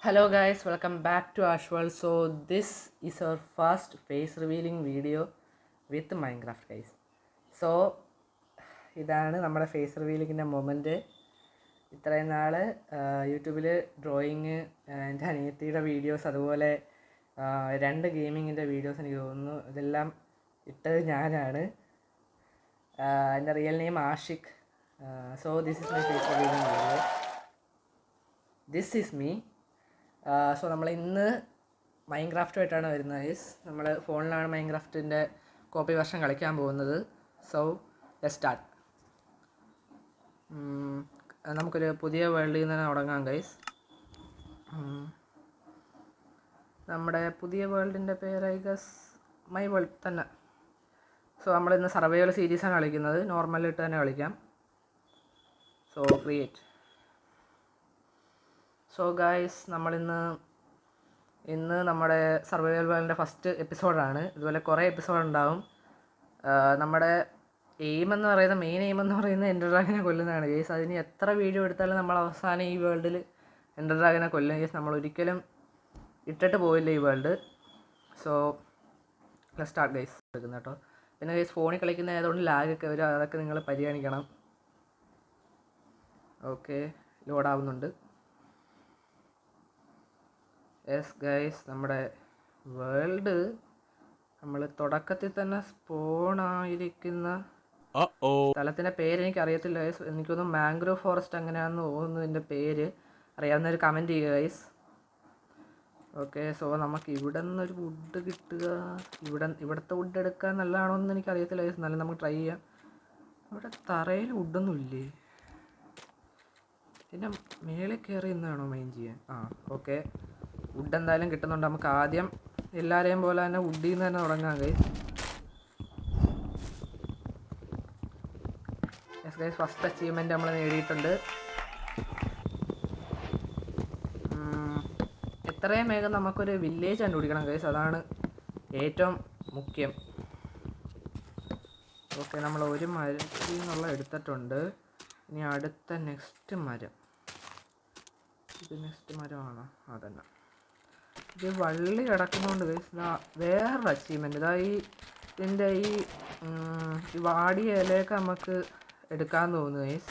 Hello guys, welcome back to Ashwal. So this is our first face revealing video with Minecraft guys. So ഇതാണ് നമ്മുടെ face റിവീലിങ്ങിൻ്റെ moment. ഇത്രയും നാൾ യൂട്യൂബിൽ drawing, എൻ്റെ അനിയത്തിയുടെ വീഡിയോസ്, അതുപോലെ 2 ഗെയിമിങ്ങിൻ്റെ വീഡിയോസ് എനിക്ക് തോന്നുന്നു ഇതെല്ലാം ഇട്ടത് ഞാനാണ്. എൻ്റെ real name Ashiq. So this is my face revealing video. This is me. So നമ്മൾ ഇന്ന് മൈൻക്രാഫ്റ്റുമായിട്ടാണ് വരുന്നത് ഗൈസ്. നമ്മൾ ഫോണിലാണ് മൈൻക്രാഫ്റ്റിൻ്റെ കോപ്പി വെർഷൻ കളിക്കാൻ പോകുന്നത്. So let's start. നമുക്കൊരു പുതിയ വേൾഡിൽ നിന്ന് തന്നെ തുടങ്ങാം ഗൈസ്. നമ്മുടെ പുതിയ വേൾഡിൻ്റെ പേര് ഐ ഗസ് മൈ വേൾഡ് തന്നെ. സോ നമ്മളിന്ന് സർവൈവൽ സീരീസാണ് കളിക്കുന്നത്. നോർമലിട്ട് തന്നെ കളിക്കാം. So create. സോ ഗൈസ്, ഇന്ന് നമ്മുടെ സർവൈവൽ വേൾഡിൻ്റെ ഫസ്റ്റ് എപ്പിസോഡാണ്. ഇതുപോലെ കുറേ എപ്പിസോഡ് ഉണ്ടാവും. നമ്മുടെ മെയിൻ എയിം എന്ന് പറയുന്നത് എൻഡർ ഡ്രാഗനെ കൊല്ലുന്നതാണ് ഗൈസ്. അതിന് എത്ര വീഡിയോ എടുത്താലും നമ്മൾ അവസാനം ഈ വേൾഡിൽ എൻഡർ ഡ്രാഗനെ കൊല്ലും ഗൈസ്. നമ്മൾ ഒരിക്കലും ഇട്ടിട്ട് പോയില്ല ഈ world. So let's start guys. എടുക്കുന്നത് കേട്ടോ. പിന്നെ ഗൈസ് ഫോണിൽ കളിക്കുന്ന ആയതുകൊണ്ട് ലാഗൊക്കെ വരും, അതൊക്കെ നിങ്ങൾ പരിഗണിക്കണം. ഓക്കെ, ലോഡാവുന്നുണ്ട്. യെസ് ഗൈസ്, നമ്മുടെ വേൾഡ് നമ്മൾ തുടക്കത്തിൽ തന്നെ സ്പോണായിരിക്കുന്ന സ്ഥലത്തിൻ്റെ പേര് എനിക്ക് അറിയത്തില്ല ഗൈസ്. എനിക്കൊന്നും മാംഗ്രോവ് ഫോറസ്റ്റ് അങ്ങനെയാണെന്ന് തോന്നുന്നു ഇതിൻ്റെ പേര്. അറിയാവുന്നൊരു കമൻറ്റ് ചെയ്യുക ഗൈസ്. ഓക്കെ, സോ നമുക്ക് ഇവിടെ നിന്നൊരു വുഡ് കിട്ടുക. ഇവിടുത്തെ വുഡ് എടുക്കാൻ നല്ലതാണോ എന്ന് എനിക്ക് അറിയത്തില്ല ഗൈസ്. എന്നാലും നമുക്ക് ട്രൈ ചെയ്യാം. ഇവിടെ തറയിൽ വുഡൊന്നും ഇല്ലേ? പിന്നെ മേളിൽ കയറി ഇന്നാണോ മെയിൻ ചെയ്യാൻ? ഓക്കെ, വുഡ് എന്തായാലും കിട്ടുന്നുണ്ട്. നമുക്ക് ആദ്യം എല്ലാവരെയും പോലെ തന്നെ വുഡിൽ നിന്ന് തന്നെ തുടങ്ങാം guys. Yes guys, first achievement നമ്മൾ നേടിയിട്ടുണ്ട്. എത്രയും വേഗം നമുക്കൊരു വില്ലേജ് കണ്ടുപിടിക്കണം ഗൈസ്, അതാണ് ഏറ്റവും മുഖ്യം. ഓക്കെ, നമ്മൾ ഒരു മരത്തിൽ നിന്നുള്ള എടുത്തിട്ടുണ്ട്. ഇനി അടുത്ത നെക്സ്റ്റ് മരം, ഇത് നെക്സ്റ്റ് മരമാണോ? അതന്നെ. ഇത് വള്ളി കിടക്കുന്നതുകൊണ്ട് ഗൈസ് വേറൊരു അച്ചീവ്മെൻറ്റ്. ഇതിൻ്റെ ഈ വാടിയ ഇലയൊക്കെ നമുക്ക് എടുക്കാൻ തോന്നുന്നു ഗൈസ്.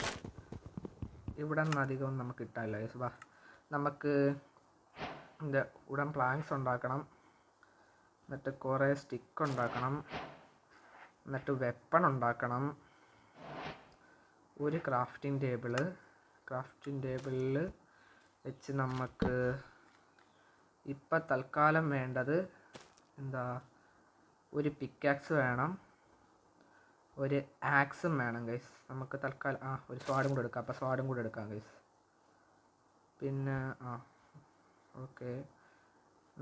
ഇവിടെ നിന്ന് അധികം നമുക്ക് കിട്ടാനില്ല ഗൈസ്. നമുക്ക് ഇതിൻ്റെ ഉടൻ പ്ലാങ്ക്സ് ഉണ്ടാക്കണം, എന്നിട്ട് കുറേ സ്റ്റിക്ക് ഉണ്ടാക്കണം, എന്നിട്ട് വെപ്പൺ ഉണ്ടാക്കണം, ഒരു ക്രാഫ്റ്റിംഗ് ടേബിളിൽ വെച്ച് നമുക്ക് ഇപ്പം തൽക്കാലം വേണ്ടത് ഒരു പിക്കാക്സ് വേണം, ഒരു ആക്സും വേണം ഗൈസ്. നമുക്ക് തൽക്കാലം ഒരു സ്വാഡും കൂടെ എടുക്കാം. അപ്പോൾ സ്വാഡും കൂടെ എടുക്കാം ഗൈസ്. പിന്നെ ഓക്കെ,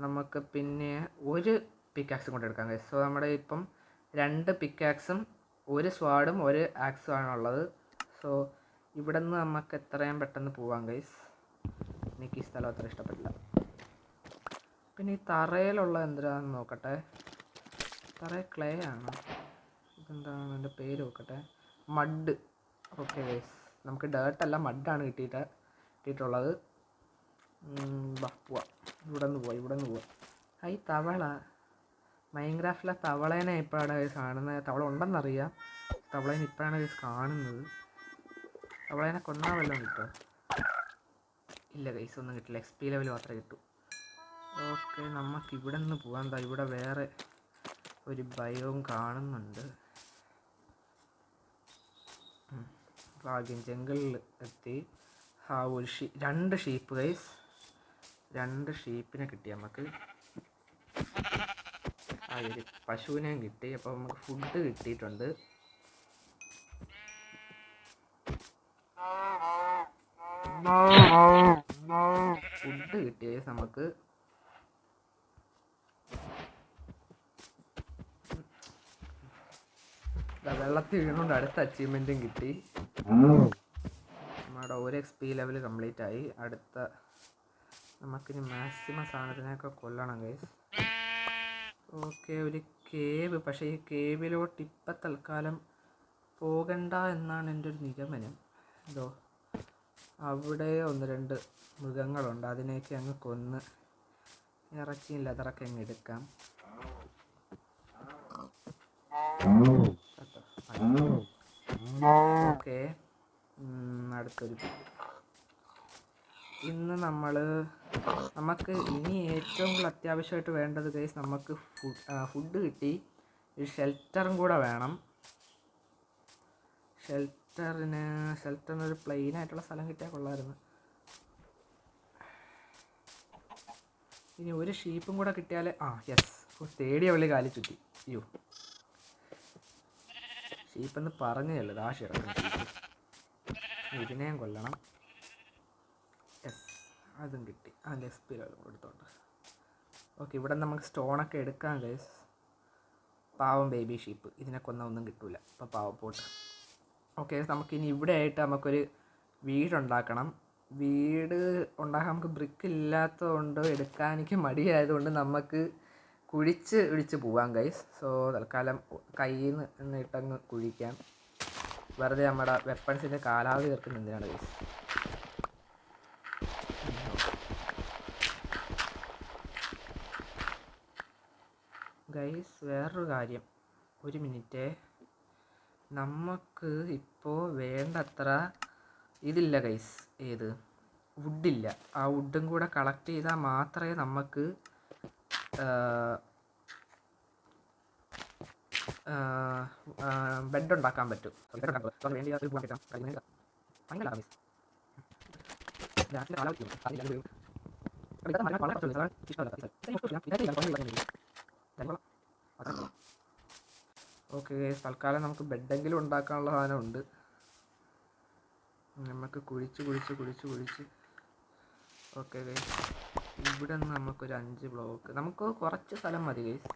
നമുക്ക് പിന്നെ ഒരു പിക്കാക്സും കൂടെ എടുക്കാം ഗൈസ്. സോ നമ്മുടെ ഇപ്പം 2 പിക്കാക്സും ഒരു സ്വാഡും ഒരു ആക്സും ആണുള്ളത്. സോ ഇവിടെ നിന്ന് നമുക്ക് എത്രയും പെട്ടെന്ന് പോവാം ഗൈസ്. എനിക്ക് ഈ സ്ഥലം അത്ര ഇഷ്ടപ്പെട്ടില്ല. പിന്നെ ഈ തറയിലുള്ള എന്താണെന്ന് നോക്കട്ടെ. തറ ക്ലേ ആണ്. ഇതെന്താണ് എൻ്റെ പേര് നോക്കട്ടെ. മഡ്. ഓക്കെ ഗൈസ്, നമുക്ക് ഡേർട്ടല്ല മഡാണ് കിട്ടിയിട്ടുള്ളത്. പോവാം. ഇവിടെ നിന്ന് പോവാം. ഈ തവള, മൈൻക്രാഫ്റ്റിലെ തവളേനെ ഇപ്പോഴാണ് ഗൈസ് കാണുന്നത്. തവള ഉണ്ടെന്നറിയാം, തവളേനെ ഇപ്പോഴാണ് ഗൈസ് കാണുന്നത്. തവളേനെ കൊണ്ടാൽ വല്ലതും കിട്ടുമോ? ഇല്ല ഗൈസ്, ഒന്നും കിട്ടില്ല. XP ലെവൽ മാത്രമേ കിട്ടൂ. ഓക്കെ, നമുക്ക് ഇവിടെ നിന്ന് പോകാം. ഇവിടെ വേറെ ഒരു ബയോം കാണുന്നുണ്ട്. ഭാഗ്യം, ജംഗിളിൽ എത്തി. ഒരു 2 ഷീപ്പ് ഗൈസ്. 2 ഷീപ്പിനെ കിട്ടി നമുക്ക്. ഒരു പശുവിനെയും കിട്ടി. അപ്പോൾ നമുക്ക് ഫുഡ് കിട്ടിയിട്ടുണ്ട്. ഫുഡ് കിട്ടിയ നമുക്ക് വെള്ളത്തിൽ വീണുകൊണ്ട് അടുത്ത അച്ചീവ്മെൻറ്റും കിട്ടി. നമ്മുടെ ഒരു XP ലെവൽ കംപ്ലീറ്റ് ആയി. അടുത്ത നമുക്കിനി മാക്സിമം സാധനത്തിനെയൊക്കെ കൊല്ലണം ഗൈസ്. ഓക്കെ, ഒരു കേവ്. പക്ഷേ ഈ കേവിലോട്ട് ഇപ്പം തൽക്കാലം പോകണ്ട എന്നാണ് എൻ്റെ ഒരു നിഗമനം. അവിടെ 1-2 മൃഗങ്ങളുണ്ട്, അതിനെയൊക്കെ അങ്ങ് കൊന്ന് ഇറച്ചിയും ലെതറൊക്കെ അങ്ങ് എടുക്കാം. ഓക്കെ, അടുത്തൊരു ഇന്ന് നമുക്ക് ഇനി ഏറ്റവും കൂടുതൽ അത്യാവശ്യമായിട്ട് വേണ്ടത് ഗൈസ്, നമുക്ക് ഫുഡ് കിട്ടി, ഒരു ഷെൽറ്ററും കൂടെ വേണം. ഷെൽറ്ററിനൊരു പ്ലെയിൻ ആയിട്ടുള്ള സ്ഥലം കിട്ടിയാൽ കൊള്ളാമായിരുന്നു. ഇനി ഒരു ഷീപ്പും കൂടെ കിട്ടിയാൽ യെസ്, തേടിയ വെള്ളി കാലി ചുറ്റി. അയ്യോ, ഷീപ്പെന്ന് പറഞ്ഞതല്ലേ, ദാശ കിടക്കുന്നു ഷീപ്പ്. ഇതിനെയും കൊല്ലണം. യെസ്, അതും കിട്ടി. അതിൻ്റെ എക്സ്പീരിയൻസ് കൊടുത്തോണ്ട്. ഓക്കെ, ഇവിടെ നമുക്ക് സ്റ്റോണൊക്കെ എടുക്കാം ഗൈസ്. പാവം ബേബി ഷീപ്പ്, ഇതിനെ കൊന്നൊന്നും കിട്ടൂല, അപ്പോൾ പാവപ്പോട്ട്. ഓക്കെ, നമുക്കിനി ഇവിടെ ആയിട്ട് നമുക്കൊരു വീടുണ്ടാക്കണം. വീട് ഉണ്ടാക്കാൻ നമുക്ക് ബ്രിക്ക് ഇല്ലാത്തതുകൊണ്ട്, എടുക്കാൻ എനിക്ക് മടിയായതുകൊണ്ട് നമുക്ക് കുഴിച്ച് പോവാം ഗൈസ്. സോ തൽക്കാലം കയ്യിൽ നിന്ന് ഇട്ടങ്ങ് കുഴിക്കാം. വെറുതെ നമ്മുടെ വെപ്പൺസിൻ്റെ കാലാവധി തീർക്കുന്ന എന്തിനാണ് ഗൈസ്. ഗൈസ് വേറൊരു കാര്യം, ഒരു മിനിറ്റ്, നമുക്ക് ഇപ്പോൾ വേണ്ടത്ര ഇതില്ല ഗൈസ്. ഏത് വുഡില്ല. ആ വുഡും കൂടെ കളക്ട് ചെയ്താൽ മാത്രമേ നമുക്ക് ബെഡ് ഉണ്ടാക്കാൻ പറ്റും. ഓക്കെ, തൽക്കാലം നമുക്ക് ബെഡെങ്കിലും ഉണ്ടാക്കാനുള്ള സാധനമുണ്ട്. നമുക്ക് കുഴിച്ച് ഓക്കെ ഗൈസ്, ഇവിടെ നിന്ന് നമുക്കൊരു 5 ബ്ലോക്ക്, നമുക്ക് കുറച്ച് സ്ഥലം മതി ഗൈസ്.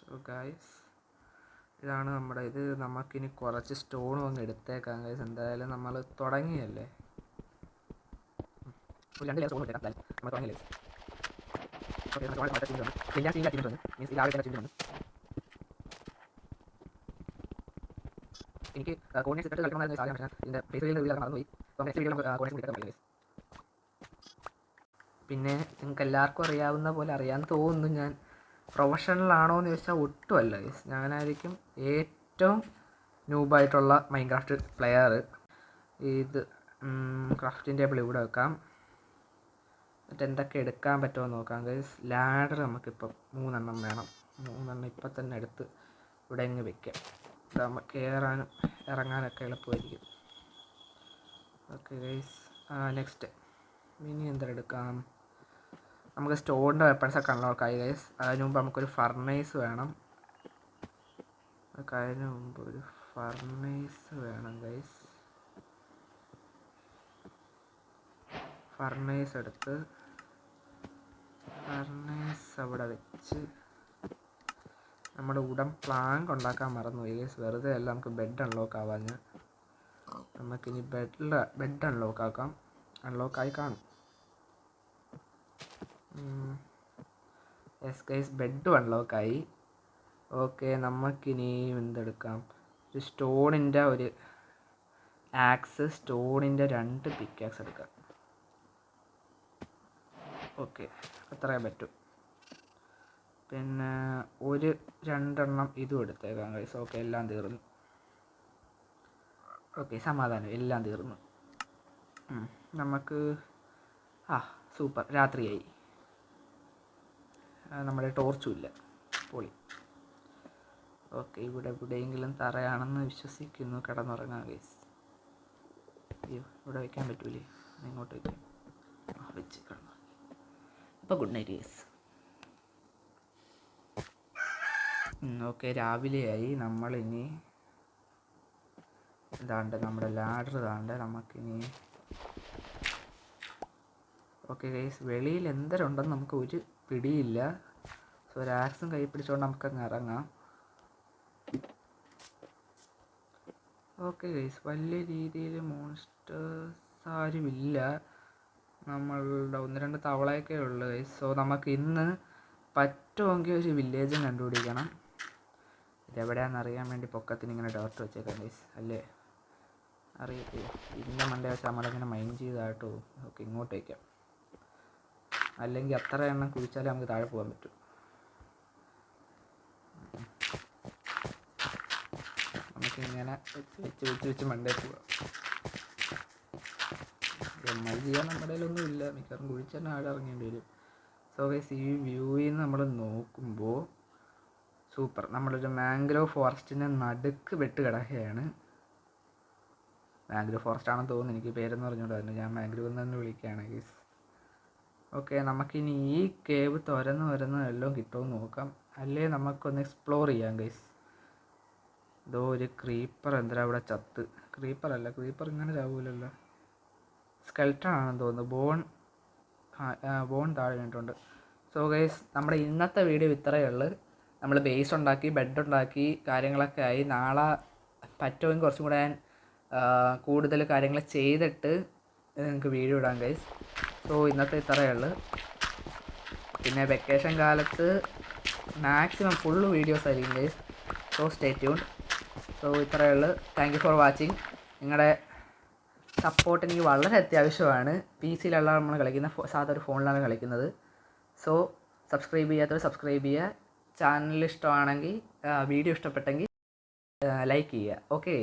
സോ ഗൈസ്, ഇതാണ് നമ്മുടെ ഇത്. നമുക്കിനി കുറച്ച് സ്റ്റോണും അങ്ങ് എടുത്തേക്കാം ഗൈസ്. എന്തായാലും നമ്മൾ തുടങ്ങിയല്ലേ. എനിക്ക് കോർഡിനേറ്റ്സ് ഇട്ടിട്ട് കളിക്കണമെന്നായിരുന്നു സാധ്യത, പക്ഷേ ഇതിൻ്റെ ഫേസ് റീലിൽ മറന്നുപോയി. പിന്നെ നിങ്ങൾക്ക് എല്ലാവർക്കും അറിയാവുന്ന പോലെ അറിയാൻ തോന്നുന്നു, ഞാൻ പ്രൊഫഷണൽ ആണോ എന്ന് ചോദിച്ചാൽ ഒട്ടുമല്ല ഗൈസ്. ഞാനായിരിക്കും ഏറ്റവും ന്യൂബായിട്ടുള്ള മൈൻക്രാഫ്റ്റ് പ്ലെയർ. ഇത് ക്രാഫ്റ്റിംഗ് ടേബിൾ ഇവിടെ വെക്കാം. എന്നിട്ട് എന്തൊക്കെ എടുക്കാൻ പറ്റുമോ നോക്കാം ഗൈസ്. ലാഡർ നമുക്കിപ്പം 3 എണ്ണം വേണം. 3 എണ്ണം ഇപ്പം തന്നെ എടുത്ത് ഇവിടെ അങ്ങ് വെക്കാം. കയറാനും ഇറങ്ങാനൊക്കെ എളുപ്പമായിരിക്കും. ഓക്കെ ഗൈസ്, നെക്സ്റ്റ് ഇനി എന്തെടുക്കാം. നമുക്ക് സ്റ്റോണിൻ്റെ വെപ്പൺസൊക്കെ അൺലോക്കായി ഗൈസ്. അതിന് മുമ്പ് നമുക്കൊരു ഫർണേസ് വേണം. അതിന് മുമ്പ് ഒരു ഫർണേസ് വേണം ഗൈസ്. ഫർണേസ് എടുത്ത് ഫർണേസ് അവിടെ വെച്ച് നമ്മുടെ ഉടൻ പ്ലാങ്ക് ഉണ്ടാക്കാൻ മറന്നുപോയി ഗൈസ്. വെറുതെ അല്ല, നമുക്ക് ബെഡ് അൺലോക്ക് ആവാഞ്ഞ്. നമുക്കിനി ബെഡ് അൺലോക്കായി കാണും. യെസ് ഗൈസ്, ബെഡും അൺലോക്കായി. ഓക്കെ, നമുക്കിനി എന്തെടുക്കാം. ഒരു സ്റ്റോണിൻ്റെ ഒരു ആക്സ്, സ്റ്റോണിൻ്റെ 2 പിക്കാക്സ് എടുക്കാം. ഓക്കെ, അത്രയും പറ്റും. പിന്നെ ഒരു 2 എണ്ണം ഇതും എടുത്തേക്കാം ഗൈസ്. ഓക്കെ, എല്ലാം തീർന്നു. ഓക്കെ, സമാധാനം, എല്ലാം തീർന്നു. നമുക്ക് സൂപ്പർ, രാത്രിയായി. നമ്മുടെ ടോർച്ചും ഇല്ല, പൊളി. ഓക്കെ, ഇവിടെ എവിടെയെങ്കിലും തറയാണെന്ന് വിശ്വസിക്കുന്നു. കിടന്നുറങ്ങാം ഗൈസ്. അയ്യോ, ഇവിടെ വയ്ക്കാൻ പറ്റൂലേ, ഇങ്ങോട്ട് വയ്ക്കാം. വെച്ച് കിടന്നു. അപ്പോൾ ഗുഡ് നൈറ്റ് ഗൈസ്. ഓക്കെ, രാവിലെയായി. നമ്മളിനി ഇതാണ്ട് നമ്മുടെ ലാഡർ ഇതാണ്ട്. നമുക്കിനി ഓക്കെ ഗൈസ്, വെളിയിൽ എന്തരുണ്ടെന്ന് നമുക്ക് ഒരു പിടിയില്ല. സോ ഒരു ആക്സും കൈ പിടിച്ചുകൊണ്ട് നമുക്കങ്ങ് ഇറങ്ങാം. ഓക്കെ ഗൈസ്, വലിയ രീതിയിൽ മോൺസ്റ്റേഴ്സ് ആരുമില്ല. നമ്മളുടെ 1-2 തവളയൊക്കെ ഉള്ളു ഗൈസ്. സോ നമുക്ക് ഇന്ന് പറ്റുമെങ്കിൽ ഒരു വില്ലേജും കണ്ടുപിടിക്കണം. ഇതെവിടെയാണെന്ന് അറിയാൻ വേണ്ടി പൊക്കത്തിന് ഇങ്ങനെ ഡോർട്ട് വെച്ചേക്കാം ഗൈസ്. അല്ലേ അറിയത്തില്ല, ഇതിൻ്റെ മണ്ടേ വെച്ച് നമ്മളിങ്ങനെ മൈൻഡ് ചെയ്തായിട്ട് ഓക്കെ ഇങ്ങോട്ട് വയ്ക്കാം. അല്ലെങ്കിൽ അത്ര എണ്ണം കുഴിച്ചാലേ നമുക്ക് താഴെ പോകാൻ പറ്റും. നമുക്കിങ്ങനെ വെച്ച് മണ്ടേ പോവാം. എം.ഐ ചെയ്യാൻ നമ്മുടെ കയ്യിലൊന്നും ഇല്ല, മിക്കവാറും കുഴിച്ചാൽ ആടെ ഇറങ്ങേണ്ടി വരും. സോ ഗൈസ് ഈ വ്യൂവിൽ നിന്ന് നമ്മൾ നോക്കുമ്പോൾ സൂപ്പർ, നമ്മളൊരു മാംഗ്രോ ഫോറസ്റ്റിൻ്റെ നടുക്ക് വെട്ട് കിടക്കുകയാണ്. മാംഗ്രോ ഫോറസ്റ്റ് ആണെന്ന് തോന്നുന്നു, എനിക്ക് പേരെന്ന് പറഞ്ഞുകൊണ്ടായിരുന്നു, ഞാൻ മാംഗ്രോ എന്ന് തന്നെ വിളിക്കുകയാണ് ഗൈസ്. ഓക്കെ, നമുക്കിനി ഈ കേവ് തുരന്ന് എല്ലാം കിട്ടുമെന്ന് നോക്കാം. അല്ലേ നമുക്കൊന്ന് എക്സ്പ്ലോർ ചെയ്യാം ഗൈസ്. ഇതോ ഒരു ക്രീപ്പർ എന്തിനാ ഇവിടെ ചത്ത്. ക്രീപ്പർ ഇങ്ങനെ ചാവൂലല്ലോ, സ്കെൽട്ടൺ ആണെന്ന് തോന്നുന്നു. ബോൺ താഴെ വീണിട്ടുണ്ട്. സോ ഗൈസ് നമ്മുടെ ഇന്നത്തെ വീഡിയോ ഇത്രയേ ഉള്ളൂ. നമ്മൾ ബേസ് ഉണ്ടാക്കി, ബെഡ് ഉണ്ടാക്കി, കാര്യങ്ങളൊക്കെ ആയി. നാളെ പറ്റുമെങ്കിൽ കുറച്ചും കൂടെ ഞാൻ കൂടുതൽ കാര്യങ്ങൾ ചെയ്തിട്ട് നിങ്ങൾക്ക് വീഡിയോ ഇടാം ഗൈസ്. സോ ഇന്നത്തെ ഇത്രയേ ഉള്ളൂ. പിന്നെ വെക്കേഷൻ കാലത്ത് മാക്സിമം ഫുള്ള് വീഡിയോസ് ആയിരിക്കും guys. So stay tuned. So ഇത്രയേ ഉള്ളൂ. Thank you for watching. നിങ്ങളുടെ സപ്പോർട്ട് എനിക്ക് വളരെ അത്യാവശ്യമാണ്. PC-ലുള്ള നമ്മൾ കളിക്കുന്ന സാധാ ഒരു ഫോണിലാണ് കളിക്കുന്നത്. സോ സബ്സ്ക്രൈബ് ചെയ്യാത്തവർ സബ്സ്ക്രൈബ് ചെയ്യുക. ചാനൽ ഇഷ്ടമാണെങ്കിൽ, വീഡിയോ ഇഷ്ടപ്പെട്ടെങ്കിൽ ലൈക്ക് ചെയ്യുക. ഓക്കെ.